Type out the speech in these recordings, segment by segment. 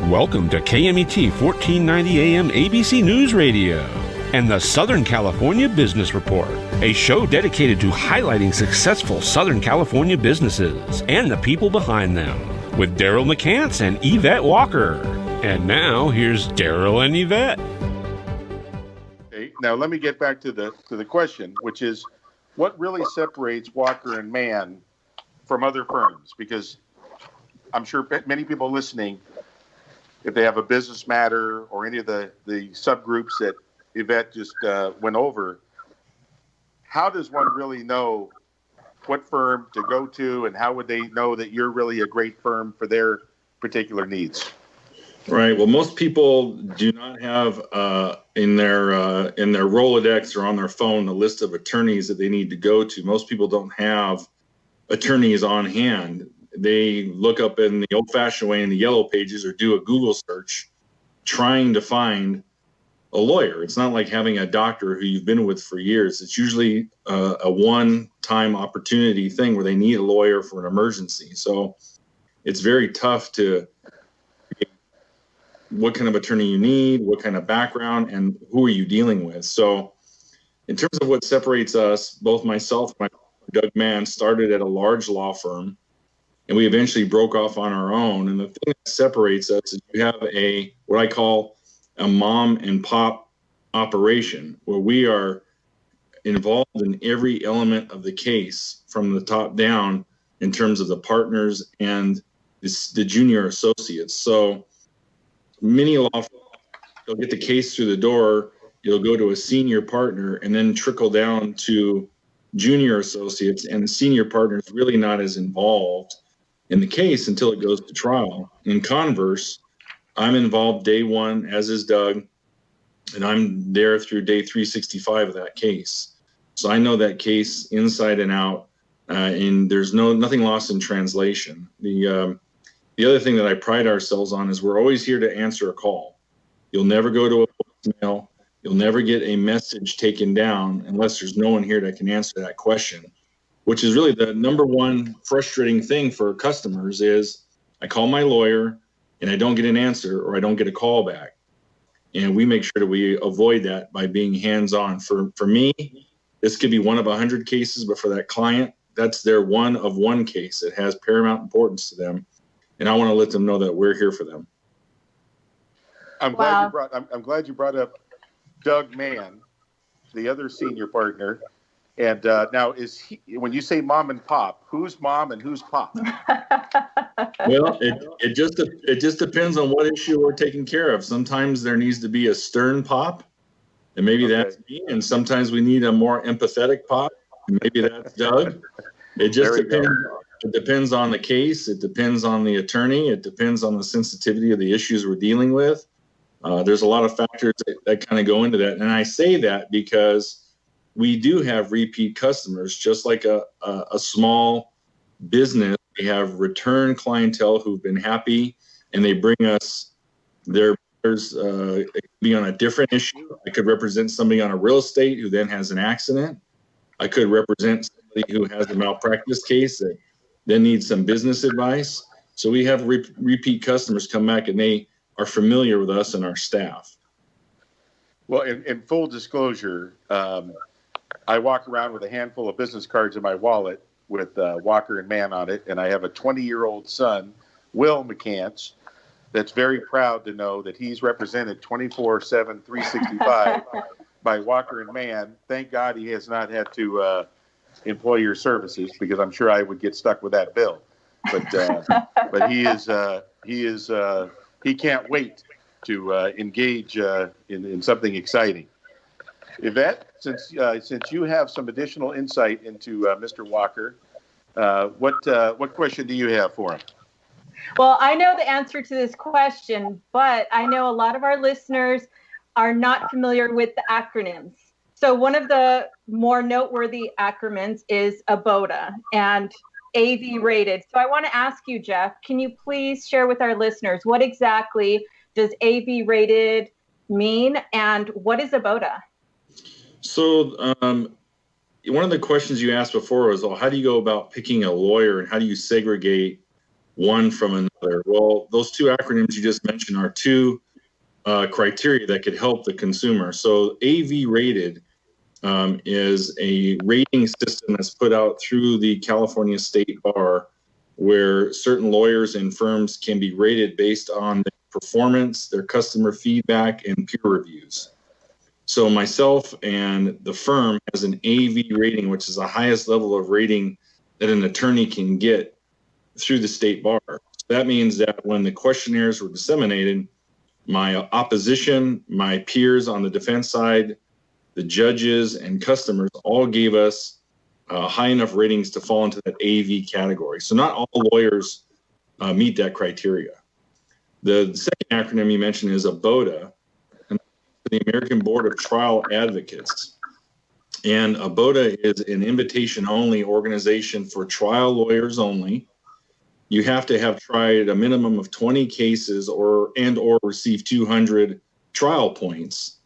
Welcome to KMET 1490 AM ABC News Radio and the Southern California Business Report, a show dedicated to highlighting successful Southern California businesses and the people behind them, with Daryl McCance and Yvette Walker. And now, here's Daryl and Yvette. Okay, now let me get back to the question, which is, what really separates Walker and Mann from other firms? Because I'm sure many people listening, if they have a business matter or any of the subgroups that Yvette just went over, how does one really know what firm to go to, and how would they know that you're really a great firm for their particular needs? Right. Well, most people do not have in their Rolodex or on their phone a list of attorneys that they need to go to. Most people don't have attorneys on hand. They look up in the old-fashioned way in the yellow pages or do a Google search trying to find a lawyer. It's not like having a doctor who you've been with for years. It's usually a one-time opportunity thing where they need a lawyer for an emergency. So it's very tough to what kind of attorney you need, what kind of background, and who are you dealing with. So in terms of what separates us, both myself and my Doug Mann started at a large law firm, and we eventually broke off on our own. And the thing that separates us is you have what I call a mom and pop operation, where we are involved in every element of the case from the top down in terms of the partners and the junior associates. So many law firms, they'll get the case through the door, you'll go to a senior partner and then trickle down to junior associates, and the senior partner is really not as involved in the case until it goes to trial. In converse, I'm involved day one, as is Doug, and I'm there through day 365 of that case. So I know that case inside and out, and there's nothing lost in translation. The other thing that I pride ourselves on is we're always here to answer a call. You'll never go to a voicemail. You'll never get a message taken down unless there's no one here that can answer that question, which is really the number one frustrating thing for customers is I call my lawyer and I don't get an answer or I don't get a call back. And we make sure that we avoid that by being hands-on. For me, this could be one of 100 cases, but for that client, that's their one of one case. It has paramount importance to them. And I want to let them know that we're here for them. I'm glad you brought up Doug Mann, the other senior partner. And now, when you say mom and pop, who's mom and who's pop? Well, it just depends on what issue we're taking care of. Sometimes there needs to be a stern pop, and maybe that's me. And sometimes we need a more empathetic pop, and maybe that's Doug. It just depends. It depends on the case. It depends on the attorney. It depends on the sensitivity of the issues we're dealing with. There's a lot of factors that kind of go into that. And I say that because we do have repeat customers, just like a small business. We have return clientele who've been happy, and they bring us their matters. It could be on a different issue. I could represent somebody on a real estate who then has an accident. I could represent somebody who has a malpractice case that then needs some business advice. So we have repeat customers come back, and they are familiar with us and our staff. Well, in full disclosure, I walk around with a handful of business cards in my wallet with Walker and Mann on it, and I have a 20-year-old son, Will McCance, that's very proud to know that he's represented 24/7, 365 by Walker and Mann. Thank God he has not had to employ your services, because I'm sure I would get stuck with that bill. But he can't wait to engage in something exciting. Yvette, since you have some additional insight into Mr. Walker, what question do you have for him? Well, I know the answer to this question, but I know a lot of our listeners are not familiar with the acronyms. So one of the more noteworthy acronyms is ABOTA and AV rated. So I want to ask you, Jeff, can you please share with our listeners what exactly does AV rated mean, and what is ABOTA? So one of the questions you asked before was, how do you go about picking a lawyer, and how do you segregate one from another. Well, those two acronyms you just mentioned are two criteria that could help the consumer. So AV rated is a rating system that's put out through the California State Bar, where certain lawyers and firms can be rated based on their performance, their customer feedback, and peer reviews. So myself and the firm has an AV rating, which is the highest level of rating that an attorney can get through the state bar. So that means that when the questionnaires were disseminated, my opposition, my peers on the defense side, the judges and customers all gave us high enough ratings to fall into that AV category. So not all lawyers meet that criteria. The second acronym you mentioned is ABOTA, the American Board of Trial Advocates. And ABOTA is an invitation-only organization for trial lawyers only. You have to have tried a minimum of 20 cases or receive 200 trial points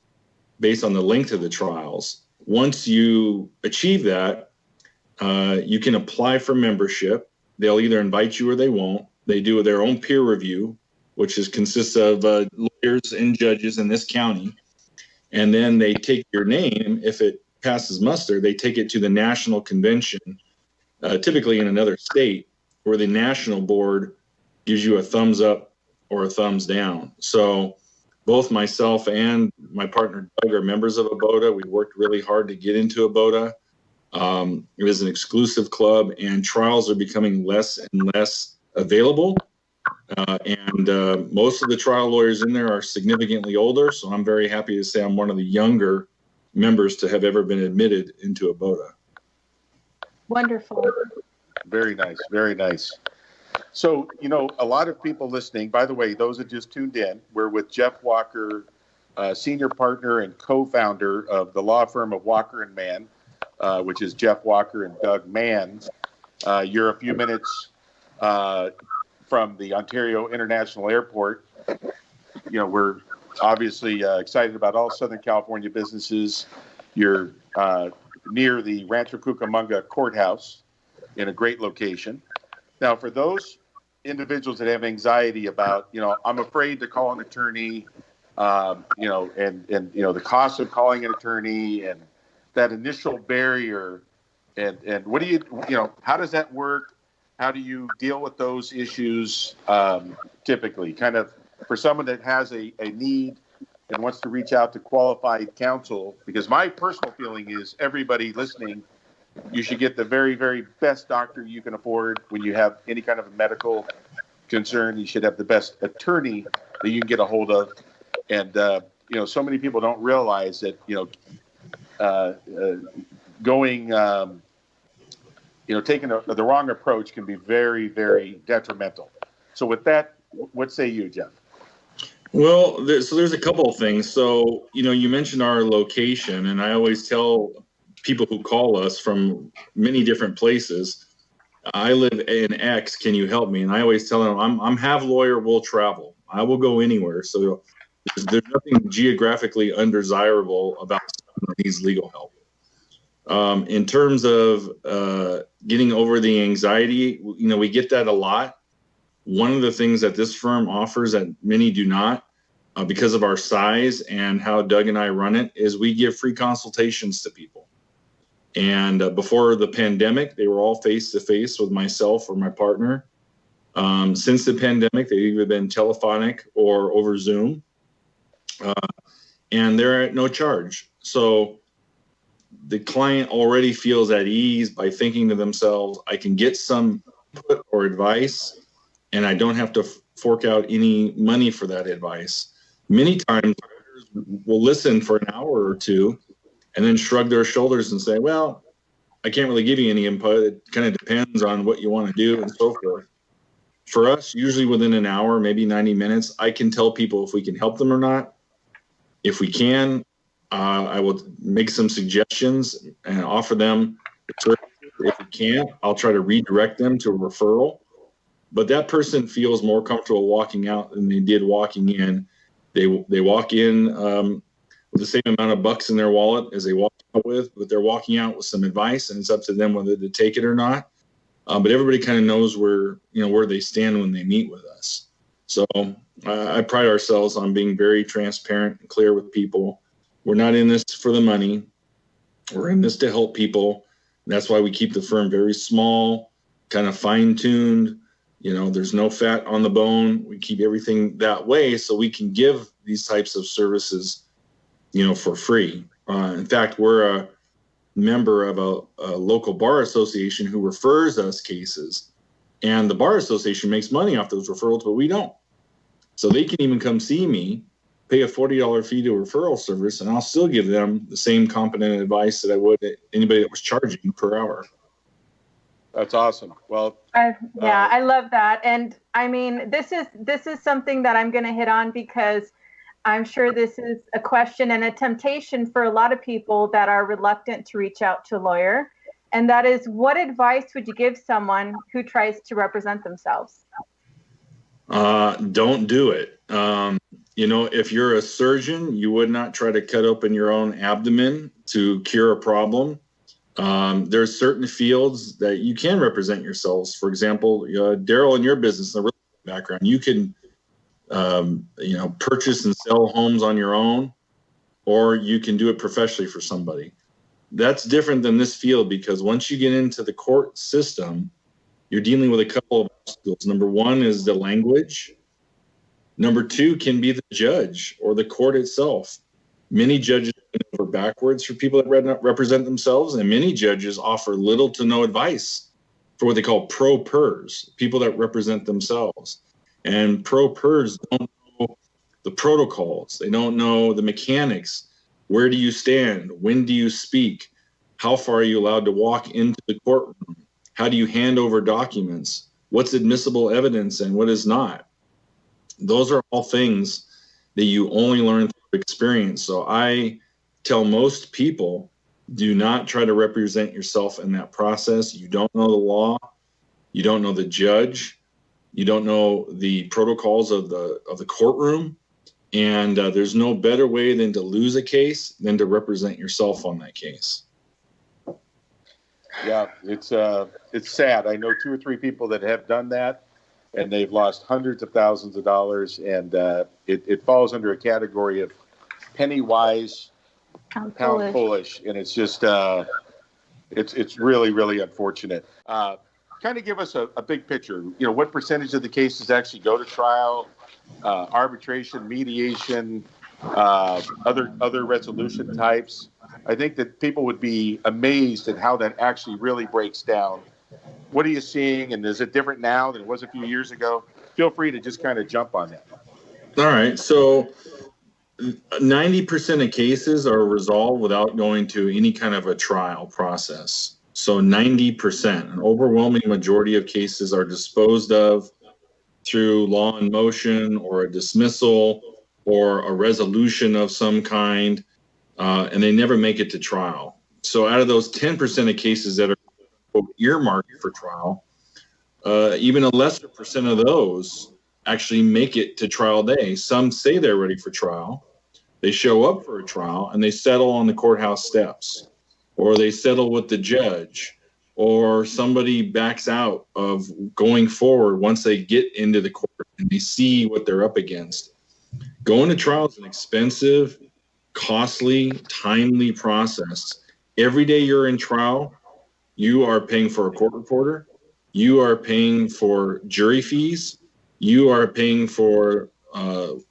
based on the length of the trials. Once you achieve that, you can apply for membership. They'll either invite you or they won't. They do their own peer review, which consists of lawyers and judges in this county. And then they take your name. If it passes muster, they take it to the national convention, typically in another state, where the national board gives you a thumbs up or a thumbs down. So both myself and my partner Doug are members of ABOTA. We worked really hard to get into ABOTA. It is an exclusive club, and trials are becoming less and less available. And most of the trial lawyers in there are significantly older, so I'm very happy to say I'm one of the younger members to have ever been admitted into ABOTA. Wonderful. Very nice, very nice. So, a lot of people listening, by the way, those that just tuned in, we're with Jeff Walker, senior partner and co-founder of the law firm of Walker & Mann, which is Jeff Walker and Doug Mann. You're a few minutes from the Ontario International Airport. We're obviously excited about all Southern California businesses. You're near the Rancho Cucamonga courthouse in a great location. Now, for those individuals that have anxiety about, I'm afraid to call an attorney, and the cost of calling an attorney and that initial barrier, and what do you how does that work? How do you deal with those issues typically? Kind of for someone that has a need and wants to reach out to qualified counsel, because my personal feeling is everybody listening, you should get the very, very best doctor you can afford. When you have any kind of a medical concern, you should have the best attorney that you can get a hold of. And, so many people don't realize that, taking the wrong approach can be very, very detrimental. So with that, what say you, Jeff? Well, there's a couple of things. So, you mentioned our location, and I always tell people who call us from many different places, I live in X, can you help me? And I always tell them, I'm have lawyer, will travel. I will go anywhere. So there's nothing geographically undesirable about someone that needs legal help. In terms of getting over the anxiety, we get that a lot. One of the things that this firm offers that many do not, because of our size and how Doug and I run it, is we give free consultations to people. And before the pandemic, they were all face-to-face with myself or my partner. Since the pandemic, they've either been telephonic or over Zoom. And they're at no charge. So the client already feels at ease by thinking to themselves, I can get some input or advice, and I don't have to fork out any money for that advice. Many times, we'll listen for an hour or two and then shrug their shoulders and say, well, I can't really give you any input. It kind of depends on what you want to do and so forth. For us, usually within an hour, maybe 90 minutes, I can tell people if we can help them or not. If we can, I will make some suggestions and offer them the services. If we can't, I'll try to redirect them to a referral. But that person feels more comfortable walking out than they did walking in. They walk in with the same amount of bucks in their wallet as they walk out with, but they're walking out with some advice, and it's up to them whether to take it or not. but everybody kind of knows where they stand when they meet with us. So I pride ourselves on being very transparent and clear with people. We're not in this for the money. We're in this to help people. And that's why we keep the firm very small, kind of fine-tuned. There's no fat on the bone. We keep everything that way so we can give these types of services, for free. In fact, we're a member of a local bar association who refers us cases, and the bar association makes money off those referrals, but we don't. So they can even come see me, pay a $40 fee to a referral service, and I'll still give them the same competent advice that I would anybody that was charging per hour. That's awesome. Well, I love that. And I mean, this is something that I'm going to hit on because I'm sure this is a question and a temptation for a lot of people that are reluctant to reach out to a lawyer. And that is, what advice would you give someone who tries to represent themselves? Don't do it. If you're a surgeon, you would not try to cut open your own abdomen to cure a problem. There's certain fields that you can represent yourselves. For example, Daryl, in your business, the real estate background, you can, purchase and sell homes on your own, or you can do it professionally for somebody. That's different than this field, because once you get into the court system, you're dealing with a couple of obstacles. Number one is the language. Number two can be the judge or the court itself. Many judges are backwards for people that represent themselves, and many judges offer little to no advice for what they call pro pers, people that represent themselves. And pro pers don't know the protocols. They don't know the mechanics. Where do you stand? When do you speak? How far are you allowed to walk into the courtroom? How do you hand over documents? What's admissible evidence and what is not? Those are all things that you only learn through experience. So I tell most people, do not try to represent yourself in that process. You don't know the law. You don't know the judge. You don't know the protocols of the courtroom. And there's no better way than to lose a case than to represent yourself on that case. Yeah, it's sad. I know 2 or 3 people that have done that, and they've lost hundreds of thousands of dollars. And it falls under a category of penny wise, pound foolish, and it's just it's really, really unfortunate. Kind of give us a big picture. What percentage of the cases actually go to trial, arbitration, mediation, other resolution types? I think that people would be amazed at how that actually really breaks down. What are you seeing, and is it different now than it was a few years ago? Feel free to just kind of jump on that. All right. So 90% of cases are resolved without going to any kind of a trial process. So 90%, an overwhelming majority of cases are disposed of through law in motion or a dismissal or a resolution of some kind, and they never make it to trial. So out of those 10% of cases that are earmarked for trial, even a lesser percent of those actually make it to trial day. Some say they're ready for trial. They show up for a trial and they settle on the courthouse steps, or they settle with the judge, or somebody backs out of going forward once they get into the court and they see what they're up against. Going to trial is an expensive, costly, timely process. Every day you're in trial, you are paying for a court reporter, you are paying for jury fees, you are paying for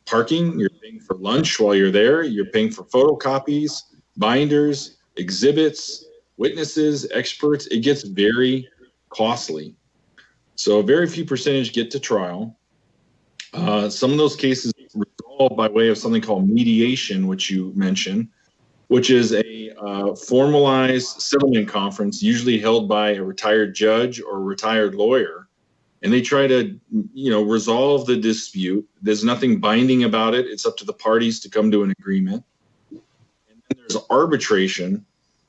parking, you're paying for lunch while you're there, you're paying for photocopies, binders, exhibits, witnesses, experts. It gets very costly. So very few percentage get to trial. Some of those cases resolve by way of something called mediation, which you mentioned, which is a formalized settlement conference, usually held by a retired judge or a retired lawyer. And they try to, resolve the dispute. There's nothing binding about it. It's up to the parties to come to an agreement. And then there's arbitration,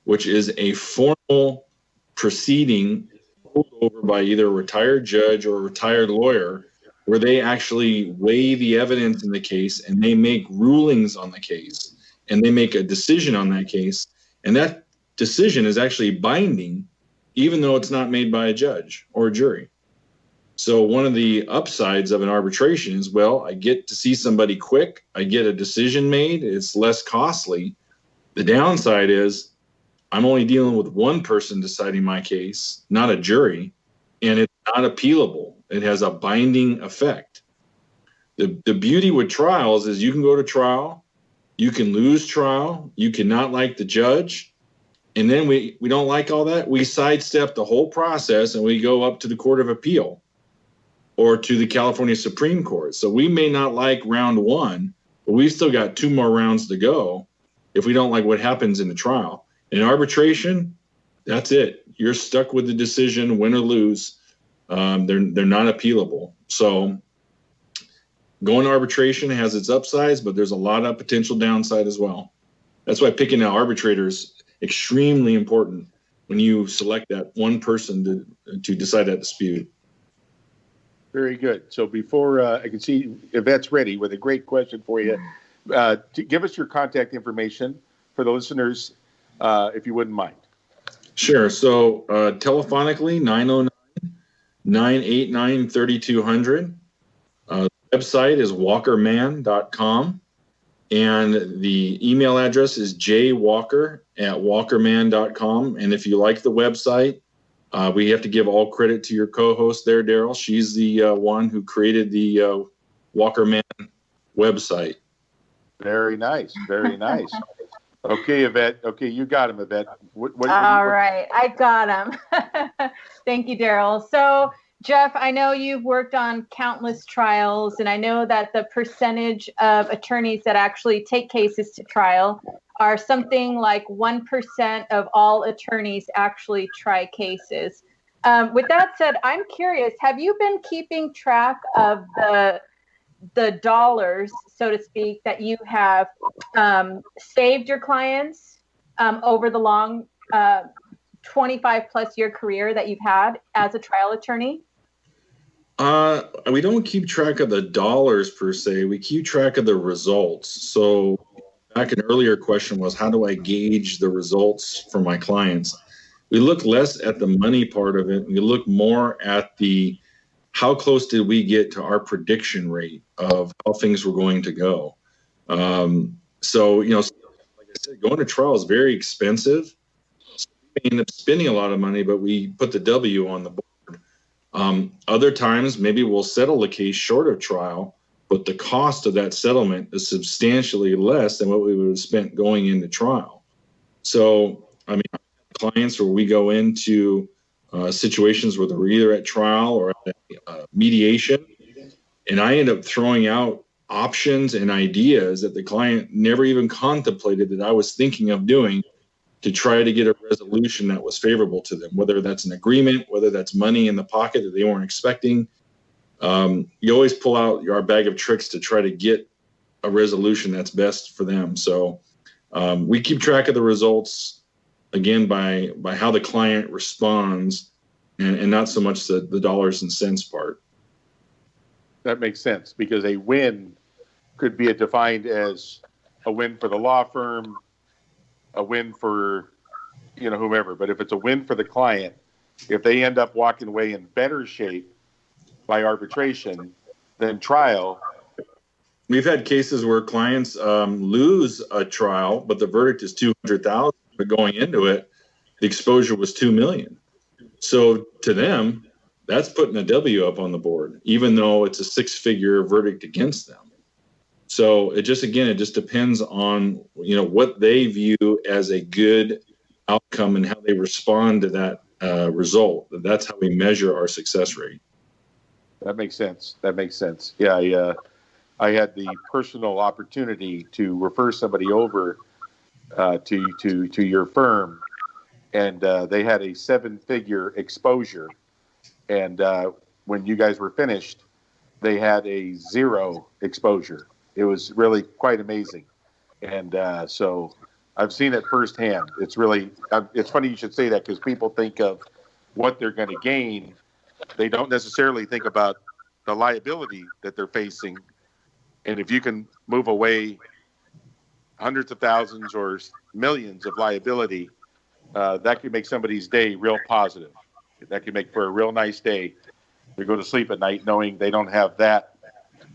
which is a formal proceeding pulled over by either a retired judge or a retired lawyer, where they actually weigh the evidence in the case and they make rulings on the case and they make a decision on that case. And that decision is actually binding even though it's not made by a judge or a jury. So one of the upsides of an arbitration is, well, I get to see somebody quick. I get a decision made. It's less costly. The downside is I'm only dealing with one person deciding my case, not a jury, and it's not appealable. It has a binding effect. The beauty with trials is you can go to trial, you can lose trial, you cannot like the judge, and then we don't like all that. We sidestep the whole process and we go up to the Court of Appeal or to the California Supreme Court. So we may not like round one, but we've still got 2 more rounds to go if we don't like what happens in the trial. In arbitration, that's it. You're stuck with the decision, win or lose. They're not appealable. So going to arbitration has its upsides, but there's a lot of potential downside as well. That's why picking an arbitrator is extremely important when you select that one person to decide that dispute. Very good. So before I can see Yvette's ready with a great question for you, to give us your contact information for the listeners, if you wouldn't mind. Sure. So telephonically, 909-989-3200. Website is walkermann.com. And the email address is jwalker@walkermann.com. And if you like the website, we have to give all credit to your co-host there, Daryl. She's the one who created the Walker Mann website. Very nice. Very nice. Okay, Yvette. Okay, you got him, Yvette. All right. I got him. Thank you, Daryl. So, Jeff, I know you've worked on countless trials, and I know that the percentage of attorneys that actually take cases to trial are something like 1% of all attorneys actually try cases. With that said, I'm curious, have you been keeping track of the dollars, so to speak, that you have saved your clients over the long 25 plus year career that you've had as a trial attorney? We don't keep track of the dollars per se. We keep track of the results. So back an earlier question was, how do I gauge the results for my clients? We look less at the money part of it. We look more at how close did we get to our prediction rate of how things were going to go. So, like I said, going to trial is very expensive. So we end up spending a lot of money, but we put the W on the board. Other times, maybe we'll settle the case short of trial, but the cost of that settlement is substantially less than what we would have spent going into trial. So, I mean, clients where we go into situations where they're either at trial or at mediation, and I end up throwing out options and ideas that the client never even contemplated that I was thinking of doing to try to get a resolution that was favorable to them, whether that's an agreement, whether that's money in the pocket that they weren't expecting. You always pull out our bag of tricks to try to get a resolution that's best for them. So we keep track of the results, again, by how the client responds and not so much the dollars and cents part. That makes sense, because a win could be defined as a win for the law firm, a win for whomever. But if it's a win for the client, if they end up walking away in better shape by arbitration than trial. We've had cases where clients lose a trial, but the verdict is $200,000, but going into it, the exposure was $2 million. So to them, that's putting a W up on the board, even though it's a 6-figure verdict against them. So it just depends on, what they view as a good outcome and how they respond to that result. That's how we measure our success rate. That makes sense. Yeah, I had the personal opportunity to refer somebody over to your firm, and they had a 7-figure exposure. And when you guys were finished, they had a 0 exposure. It was really quite amazing. And so I've seen it firsthand. It's really, it's funny you should say that, because people think of what they're going to gain. They don't necessarily think about the liability that they're facing. And if you can move away hundreds of thousands or millions of liability, that could make somebody's day real positive. That could make for a real nice day. They go to sleep at night knowing they don't have that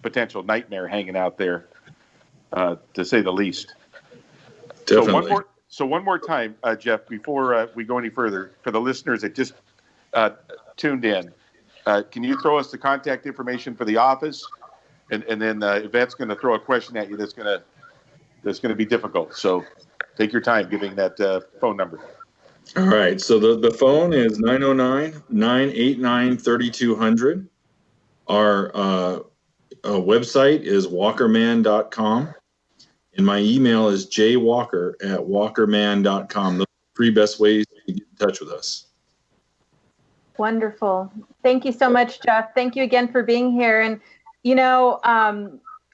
potential nightmare hanging out there, to say the least. Definitely. So one more time, Jeff, before we go any further, for the listeners that just tuned in, can you throw us the contact information for the office, and then Yvette's going to throw a question at you that's going to be difficult. So take your time giving that phone number. All right. So the phone is 909-989-3200. Our website is walkerman.com. And my email is jwalker@walkerman.com. Those are the 3 best ways to get in touch with us. Wonderful. Thank you so much, Jeff. Thank you again for being here. And,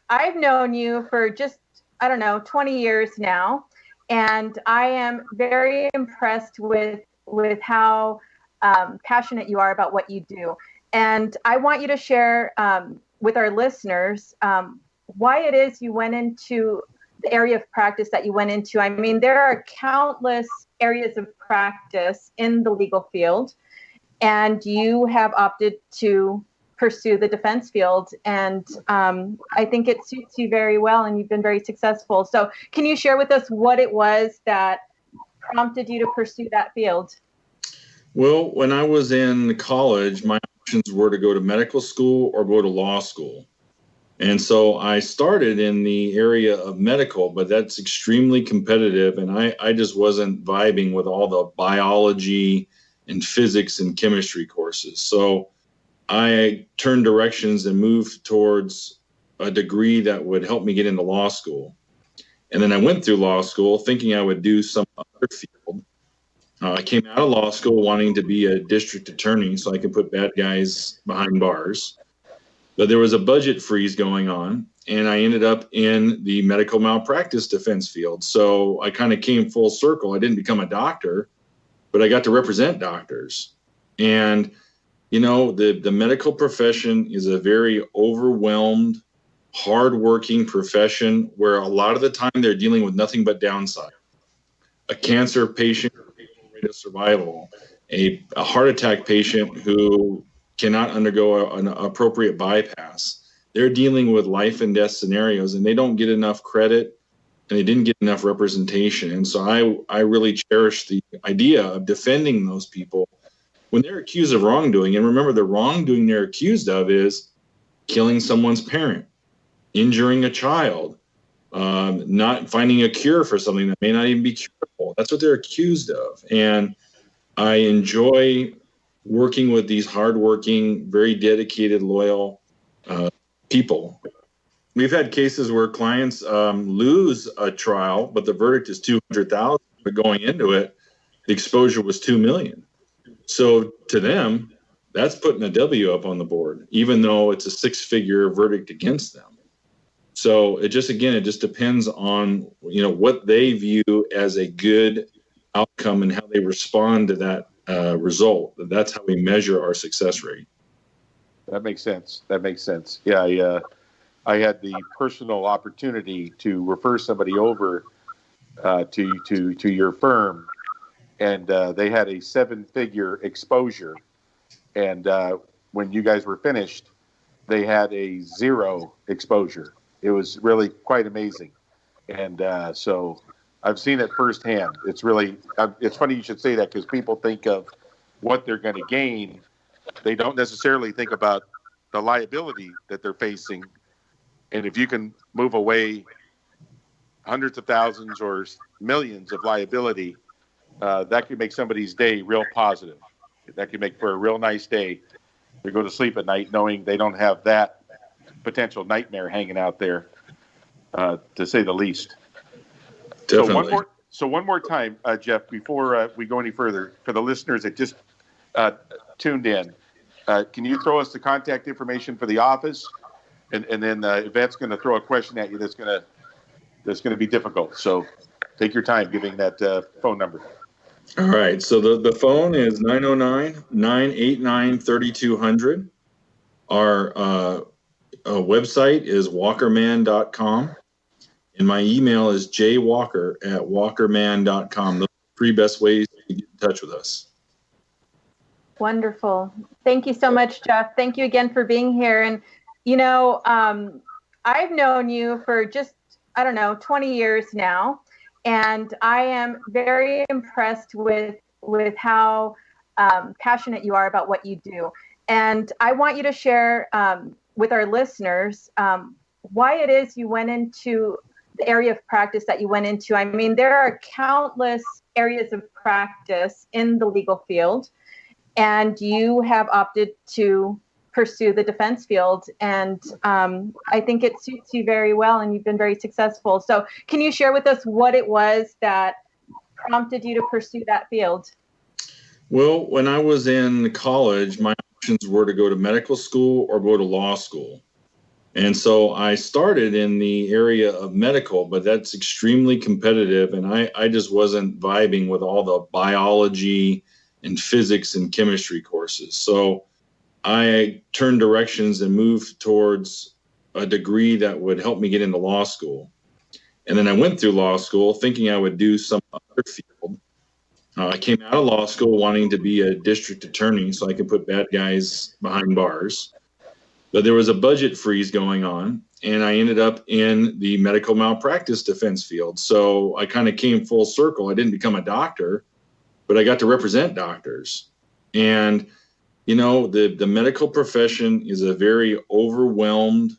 I've known you for just, 20 years now. And I am very impressed with how passionate you are about what you do. And I want you to share with our listeners why it is you went into the area of practice that you went into. I mean, there are countless areas of practice in the legal field, and you have opted to pursue the defense field. And I think it suits you very well, and you've been very successful. So can you share with us what it was that prompted you to pursue that field? Well, when I was in college, my options were to go to medical school or go to law school. And so I started in the area of medical, but that's extremely competitive. And I just wasn't vibing with all the biology and physics and chemistry courses. So I turned directions and moved towards a degree that would help me get into law school. And then I went through law school thinking I would do some other field. I came out of law school wanting to be a district attorney so I could put bad guys behind bars. But there was a budget freeze going on, and I ended up in the medical malpractice defense field. So I kind of came full circle. I didn't become a doctor, but I got to represent doctors. And, the medical profession is a very overwhelmed, hardworking profession where a lot of the time they're dealing with nothing but downside. A cancer patient, rate of survival, a heart attack patient who cannot undergo an appropriate bypass. They're dealing with life and death scenarios, and they don't get enough credit, and they didn't get enough representation. And so I really cherish the idea of defending those people when they're accused of wrongdoing. And remember, the wrongdoing they're accused of is killing someone's parent, injuring a child, not finding a cure for something that may not even be curable. That's what they're accused of. And I enjoy working with these hardworking, very dedicated, loyal people. We've had cases where clients lose a trial, but the verdict is $200,000. But going into it, the exposure was $2 million. So to them, that's putting a W up on the board, even though it's a 6-figure verdict against them. So it just depends on what they view as a good outcome and how they respond to that result. That's how we measure our success rate. That makes sense. Yeah, I had the personal opportunity to refer somebody over to your firm, and they had a 7-figure exposure. And when you guys were finished, they had a 0 exposure. It was really quite amazing. And so I've seen it firsthand. It's really, it's funny you should say that, because people think of what they're going to gain. They don't necessarily think about the liability that they're facing. And if you can move away hundreds of thousands or millions of liability, that could make somebody's day real positive. That could make for a real nice day. They go to sleep at night knowing they don't have that potential nightmare hanging out there, to say the least. Definitely. So one more time, Jeff, before we go any further, for the listeners that just tuned in, can you throw us the contact information for the office, and then Yvette's going to throw a question at you that's going to be difficult. So take your time giving that phone number. All right. So the phone is 909-989-3200. Our website is walkerman.com. And my email is jwalker@walkerman.com. Those are the three best ways to get in touch with us. Wonderful. Thank you so much, Jeff. Thank you again for being here. And, I've known you for just, 20 years now. And I am very impressed with how passionate you are about what you do. And I want you to share with our listeners why it is you went into the area of practice that you went into. I mean, there are countless areas of practice in the legal field, and you have opted to pursue the defense field. And I think it suits you very well, and you've been very successful. So can you share with us what it was that prompted you to pursue that field? Well, when I was in college, my options were to go to medical school or go to law school. And so I started in the area of medical, but that's extremely competitive. And I just wasn't vibing with all the biology and physics and chemistry courses. So I turned directions and moved towards a degree that would help me get into law school. And then I went through law school thinking I would do some other field. I came out of law school wanting to be a district attorney so I could put bad guys behind bars. But there was a budget freeze going on, and I ended up in the medical malpractice defense field. So I kind of came full circle. I didn't become a doctor, but I got to represent doctors. And, the medical profession is a very overwhelmed,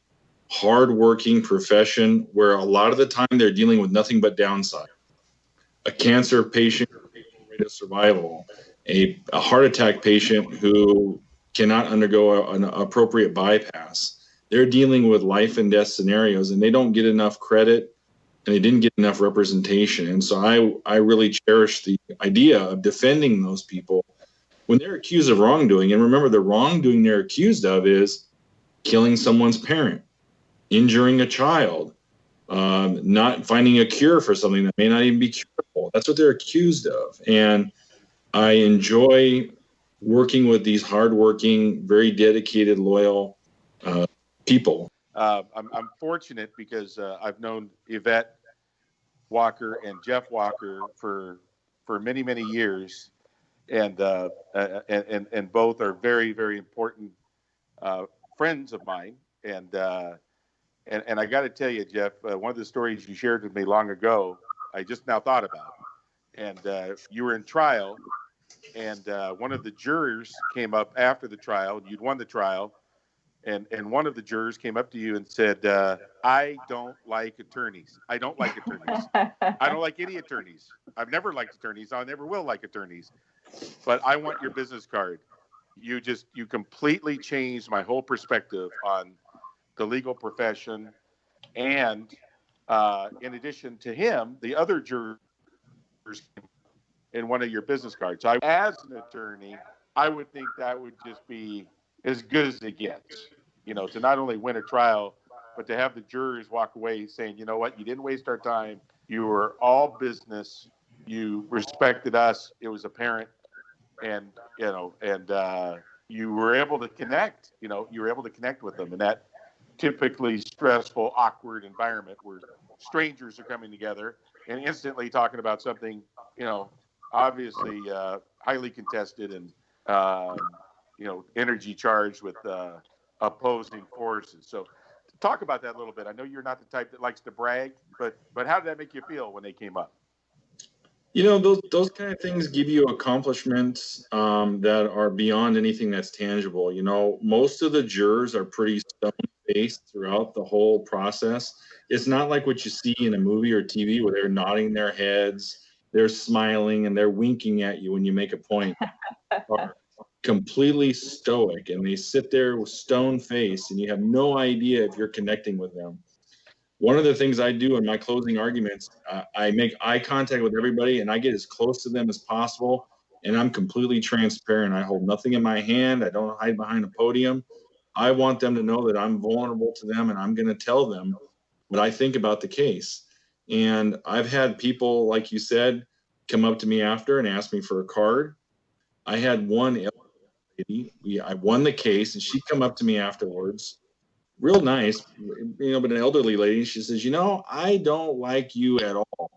hardworking profession where a lot of the time they're dealing with nothing but downside. A cancer patient rate of survival, a heart attack patient who cannot undergo an appropriate bypass. They're dealing with life and death scenarios, and they don't get enough credit, and they didn't get enough representation. And so I really cherish the idea of defending those people when they're accused of wrongdoing. And remember, the wrongdoing they're accused of is killing someone's parent, injuring a child, not finding a cure for something that may not even be curable. That's what they're accused of. And I enjoy working with these hardworking, very dedicated, loyal people. I'm fortunate because I've known Yvette Walker and Jeff Walker for many, many years, and both are very, very important friends of mine. And I got to tell you, Jeff, one of the stories you shared with me long ago, I just now thought about. And you were in trial. And one of the jurors came up after the trial. You'd won the trial. And one of the jurors came up to you and said, I don't like attorneys. I don't like attorneys. I don't like any attorneys. I've never liked attorneys. I never will like attorneys. But I want your business card. You completely changed my whole perspective on the legal profession. And in addition to him, the other jurors in one of your business cards. So as an attorney, I would think that would just be as good as it gets, to not only win a trial, but to have the jurors walk away saying, you know what, you didn't waste our time. You were all business. You respected us. It was apparent. And, you were able to connect, you were able to connect with them in that typically stressful, awkward environment where strangers are coming together and instantly talking about something, obviously highly contested and, energy charged with opposing forces. So talk about that a little bit. I know you're not the type that likes to brag, but how did that make you feel when they came up? Those kind of things give you accomplishments that are beyond anything that's tangible. Most of the jurors are pretty stone-faced throughout the whole process. It's not like what you see in a movie or TV where they're nodding their heads, they're smiling, and they're winking at you when you make a point. Are completely stoic, and they sit there with stone face, and you have no idea if you're connecting with them. One of the things I do in my closing arguments, I make eye contact with everybody, and I get as close to them as possible, and I'm completely transparent. I hold nothing in my hand. I don't hide behind a podium. I want them to know that I'm vulnerable to them, and I'm going to tell them what I think about the case. And I've had people, like you said, come up to me after and ask me for a card. I had one lady, I won the case, and she'd come up to me afterwards, real nice, but an elderly lady. She says, I don't like you at all,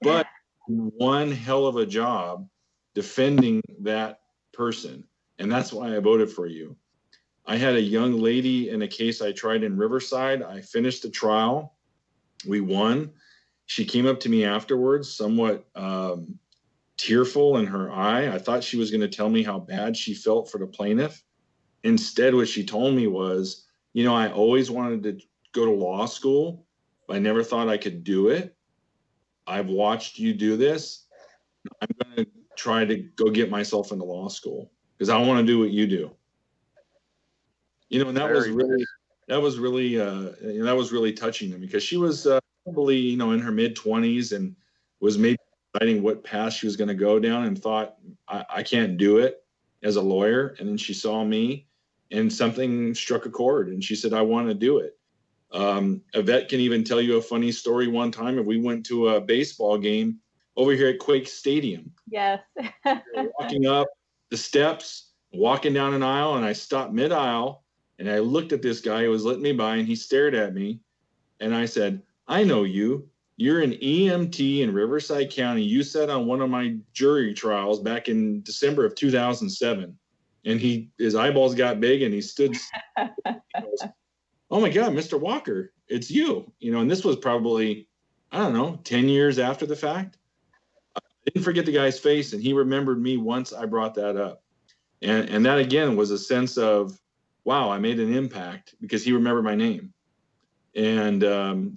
but one hell of a job defending that person. And that's why I voted for you. I had a young lady in a case I tried in Riverside. I finished the trial. We won. She came up to me afterwards, somewhat tearful in her eye. I thought she was going to tell me how bad she felt for the plaintiff. Instead, what she told me was, I always wanted to go to law school, but I never thought I could do it. I've watched you do this. I'm going to try to go get myself into law school because I want to do what you do. And that was really touching to me because she was probably, in her mid-20s and was maybe deciding what path she was going to go down and thought, I can't do it as a lawyer. And then she saw me and something struck a chord and she said, I want to do it. Yvette can even tell you a funny story. One time, if we went to a baseball game over here at Quake Stadium. Yes. Walking up the steps, walking down an aisle, and I stopped mid-aisle, and I looked at this guy who was letting me by, and he stared at me, and I said, I know you. You're an EMT in Riverside County. You sat on one of my jury trials back in December of 2007. And his eyeballs got big, and he stood. He goes, oh my God, Mr. Walker, it's you. And this was probably, 10 years after the fact. I didn't forget the guy's face, and he remembered me once I brought that up. And that, again, was a sense of, wow, I made an impact because he remembered my name. And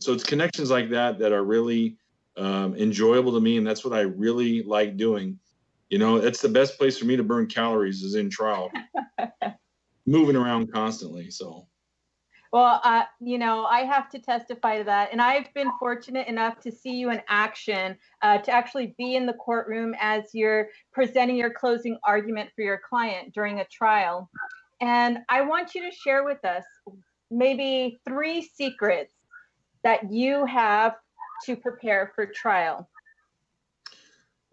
so it's connections like that that are really enjoyable to me, and that's what I really like doing. It's the best place for me to burn calories is in trial, moving around constantly, so. Well, I have to testify to that. And I've been fortunate enough to see you in action, to actually be in the courtroom as you're presenting your closing argument for your client during a trial. And I want you to share with us maybe 3 secrets that you have to prepare for trial.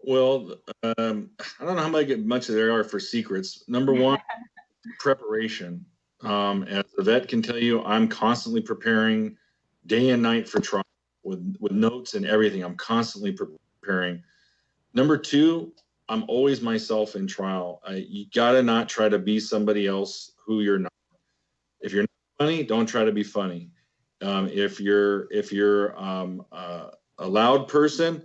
Well, I don't know how much there are for secrets. Number one, preparation. As Yvette can tell you, I'm constantly preparing day and night for trial with notes and everything. I'm constantly preparing. Number 2, I'm always myself in trial. You got to not try to be somebody else who you're not. If you're not funny, don't try to be funny. If you're a loud person,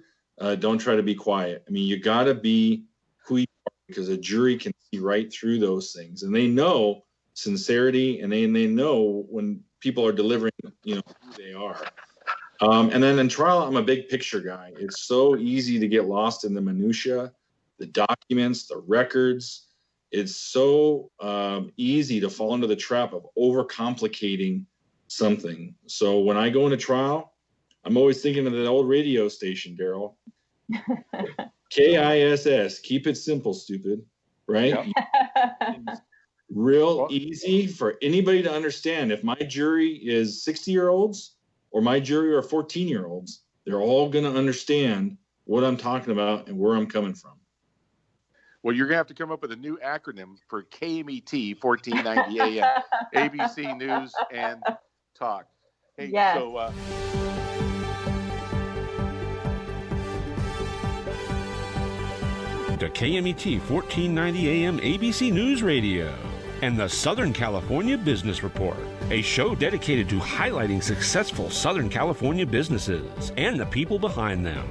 don't try to be quiet. You got to be who you are because a jury can see right through those things. And they know sincerity, and they know when people are delivering, who they are. And then in trial, I'm a big picture guy. It's so easy to get lost in the minutia, the documents, the records. It's so easy to fall into the trap of overcomplicating something. So when I go into trial, I'm always thinking of that old radio station, Daryl. KISS, keep it simple, stupid, right? Yep. Real easy for anybody to understand. If my jury is 60-year-olds or my jury are 14-year-olds, they're all going to understand what I'm talking about and where I'm coming from. Well, you're going to have to come up with a new acronym for KMET 1490 AM, ABC News and Talk. Hey, yes. So, to KMET 1490 AM ABC News Radio and the Southern California Business Report, a show dedicated to highlighting successful Southern California businesses and the people behind them.